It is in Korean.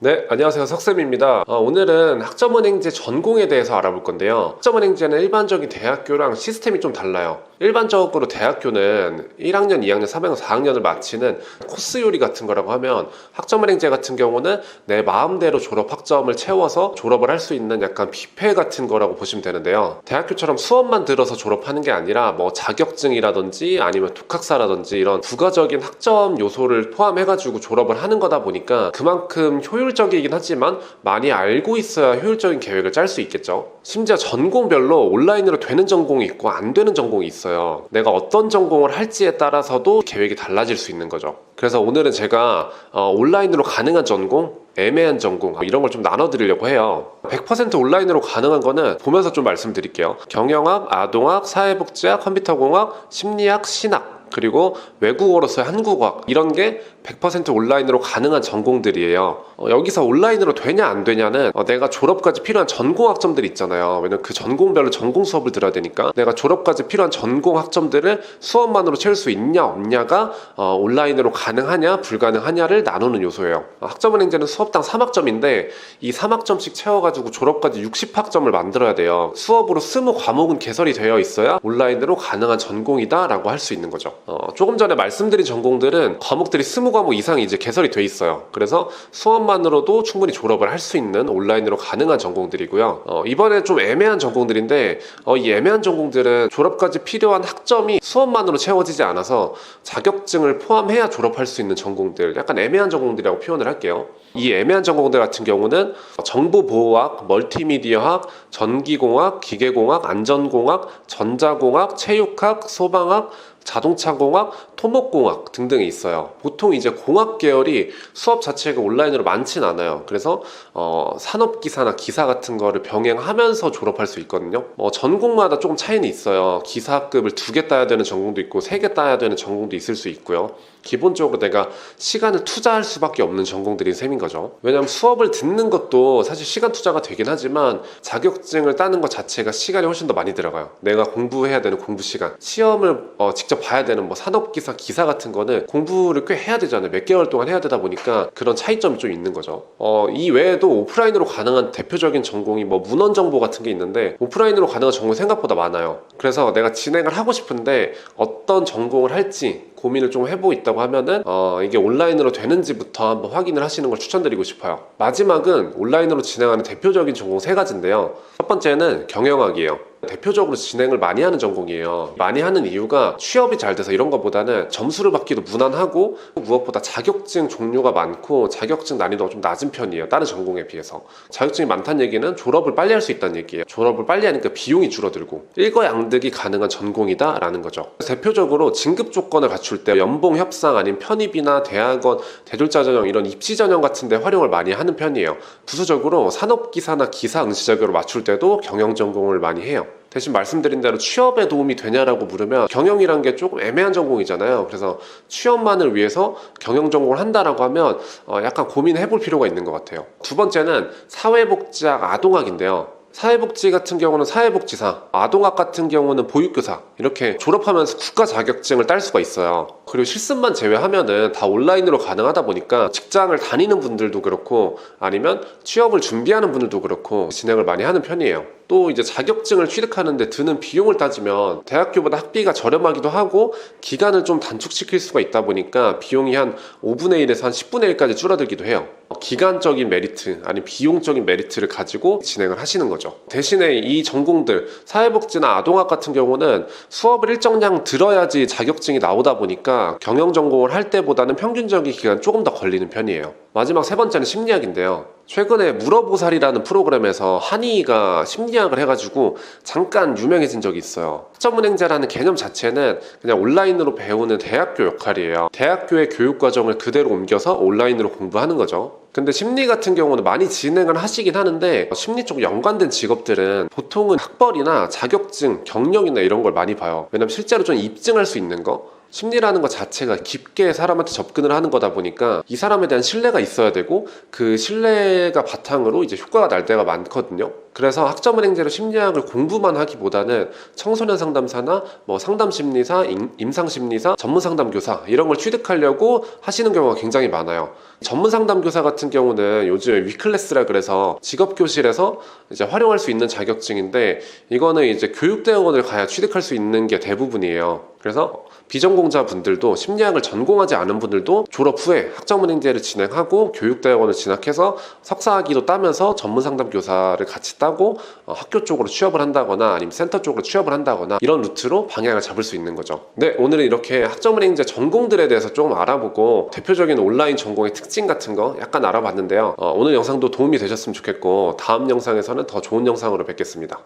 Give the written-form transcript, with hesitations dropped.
네, 안녕하세요. 석쌤입니다. 오늘은 학점은행제 전공에 대해서 알아볼 건데요. 학점은행제는 일반적인 대학교랑 시스템이 좀 달라요. 일반적으로 대학교는 1학년, 2학년, 3학년, 4학년을 마치는 코스 요리 같은 거라고 하면, 학점은행제 같은 경우는 내 마음대로 졸업 학점을 채워서 졸업을 할 수 있는 약간 뷔페 같은 거라고 보시면 되는데요. 대학교처럼 수업만 들어서 졸업하는 게 아니라 뭐 자격증이라든지 아니면 독학사라든지 이런 부가적인 학점 요소를 포함해가지고 졸업을 하는 거다 보니까 그만큼 효율적이긴 하지만 많이 알고 있어야 효율적인 계획을 짤 수 있겠죠. 심지어 전공별로 온라인으로 되는 전공이 있고 안 되는 전공이 있어요. 내가 어떤 전공을 할지에 따라서도 계획이 달라질 수 있는 거죠. 그래서 오늘은 제가 온라인으로 가능한 전공, 애매한 전공 이런 걸 좀 나눠드리려고 해요. 100% 온라인으로 가능한 거는 보면서 좀 말씀드릴게요. 경영학, 아동학, 사회복지학, 컴퓨터공학, 심리학, 신학, 그리고 외국어로서의 한국어학, 이런 게 100% 온라인으로 가능한 전공들이에요. 여기서 온라인으로 되냐 안 되냐는 내가 졸업까지 필요한 전공 학점들이 있잖아요. 왜냐면 그 전공별로 전공 수업을 들어야 되니까 내가 졸업까지 필요한 전공 학점들을 수업만으로 채울 수 있냐 없냐가 온라인으로 가능하냐 불가능하냐를 나누는 요소예요. 학점은행제는 수업당 3학점인데 이 3학점씩 채워가지고 졸업까지 60학점을 만들어야 돼요. 수업으로 20과목은 개설이 되어 있어야 온라인으로 가능한 전공이다 라고 할 수 있는 거죠. 조금 전에 말씀드린 전공들은 과목들이 20과목 이상이 이제 개설이 돼 있어요. 그래서 수업만으로도 충분히 졸업을 할 수 있는 온라인으로 가능한 전공들이고요. 이번에 좀 애매한 전공들인데 이 애매한 전공들은 졸업까지 필요한 학점이 수업만으로 채워지지 않아서 자격증을 포함해야 졸업할 수 있는 전공들, 약간 애매한 전공들이라고 표현을 할게요. 이 애매한 전공들 같은 경우는 정보보호학, 멀티미디어학, 전기공학, 기계공학, 안전공학, 전자공학, 체육학, 소방학, 자동차공학, 토목공학 등등이 있어요. 보통 이제 공학 계열이 수업 자체가 온라인으로 많진 않아요. 그래서 산업기사나 기사 같은 거를 병행하면서 졸업할 수 있거든요. 전공마다 조금 차이는 있어요. 기사학급을 2개 따야 되는 전공도 있고 3개 따야 되는 전공도 있을 수 있고요. 기본적으로 내가 시간을 투자할 수밖에 없는 전공들인 셈인 거죠. 왜냐하면 수업을 듣는 것도 사실 시간 투자가 되긴 하지만 자격증을 따는 것 자체가 시간이 훨씬 더 많이 들어가요. 내가 공부해야 되는 공부 시간, 시험을 직접 봐야 되는 뭐 산업기사, 기사 같은 거는 공부를 꽤 해야 되잖아요. 몇 개월 동안 해야 되다 보니까 그런 차이점이 좀 있는 거죠. 이 외에도 오프라인으로 가능한 대표적인 전공이 뭐 문헌정보 같은 게 있는데 오프라인으로 가능한 전공이 생각보다 많아요. 그래서 내가 진행을 하고 싶은데 어떤 전공을 할지 고민을 좀 해보고 있다고 하면은 이게 온라인으로 되는지부터 한번 확인을 하시는 걸 추천드리고 싶어요. 마지막은 온라인으로 진행하는 대표적인 전공 3가지인데요. 첫 번째는 경영학이에요. 대표적으로 진행을 많이 하는 전공이에요. 많이 하는 이유가 취업이 잘 돼서 이런 것보다는 점수를 받기도 무난하고 무엇보다 자격증 종류가 많고 자격증 난이도가 좀 낮은 편이에요. 다른 전공에 비해서. 자격증이 많다는 얘기는 졸업을 빨리 할 수 있다는 얘기예요. 졸업을 빨리 하니까 비용이 줄어들고 일거양득이 가능한 전공이다 라는 거죠. 대표적으로 진급 조건을 갖출 때 연봉 협상 아니면 편입이나 대학원, 대졸자 전형 이런 입시 전형 같은 데 활용을 많이 하는 편이에요. 부수적으로 산업기사나 기사 응시 자격으로 맞출 때도 경영 전공을 많이 해요. 대신 말씀드린 대로 취업에 도움이 되냐라고 물으면 경영이란 게 조금 애매한 전공이잖아요. 그래서 취업만을 위해서 경영 전공을 한다라고 하면 약간 고민해 볼 필요가 있는 것 같아요. 두 번째는 사회복지학, 아동학인데요. 사회복지 같은 경우는 사회복지사, 아동학 같은 경우는 보육교사, 이렇게 졸업하면서 국가 자격증을 딸 수가 있어요. 그리고 실습만 제외하면은 다 온라인으로 가능하다 보니까 직장을 다니는 분들도 그렇고 아니면 취업을 준비하는 분들도 그렇고 진행을 많이 하는 편이에요. 또 이제 자격증을 취득하는데 드는 비용을 따지면 대학교보다 학비가 저렴하기도 하고 기간을 좀 단축시킬 수가 있다 보니까 비용이 한 5분의 1에서 한 10분의 1까지 줄어들기도 해요. 기간적인 메리트 아니면 비용적인 메리트를 가지고 진행을 하시는 거죠. 대신에 이 전공들 사회복지나 아동학 같은 경우는 수업을 일정량 들어야지 자격증이 나오다 보니까 경영 전공을 할 때보다는 평균적인 기간 조금 더 걸리는 편이에요. 마지막 3번째는 심리학인데요. 최근에 물어보살이라는 프로그램에서 한의가 심리학을 해가지고 잠깐 유명해진 적이 있어요. 학점은행제라는 개념 자체는 그냥 온라인으로 배우는 대학교 역할이에요. 대학교의 교육과정을 그대로 옮겨서 온라인으로 공부하는 거죠. 근데 심리 같은 경우는 많이 진행을 하시긴 하는데 심리 쪽 연관된 직업들은 보통은 학벌이나 자격증, 경력이나 이런 걸 많이 봐요. 왜냐면 실제로 좀 입증할 수 있는 거, 심리라는 것 자체가 깊게 사람한테 접근을 하는 거다 보니까 이 사람에 대한 신뢰가 있어야 되고 그 신뢰가 바탕으로 이제 효과가 날 때가 많거든요. 그래서 학점은행제로 심리학을 공부만 하기보다는 청소년 상담사나 뭐 상담심리사, 임상심리사, 전문상담교사 이런 걸 취득하려고 하시는 경우가 굉장히 많아요. 전문상담교사 같은 경우는 요즘 위클래스라 그래서 직업교실에서 이제 활용할 수 있는 자격증인데 이거는 이제 교육대학원을 가야 취득할 수 있는 게 대부분이에요. 그래서 비전공자분들도 심리학을 전공하지 않은 분들도 졸업 후에 학점은행제를 진행하고 교육대학원을 진학해서 석사학위도 따면서 전문상담교사를 같이 따고 학교 쪽으로 취업을 한다거나 아니면 센터 쪽으로 취업을 한다거나 이런 루트로 방향을 잡을 수 있는 거죠. 네, 오늘은 이렇게 학점은행제 전공들에 대해서 조금 알아보고 대표적인 온라인 전공의 특징 같은 거 약간 알아봤는데요. 오늘 영상도 도움이 되셨으면 좋겠고 다음 영상에서는 더 좋은 영상으로 뵙겠습니다.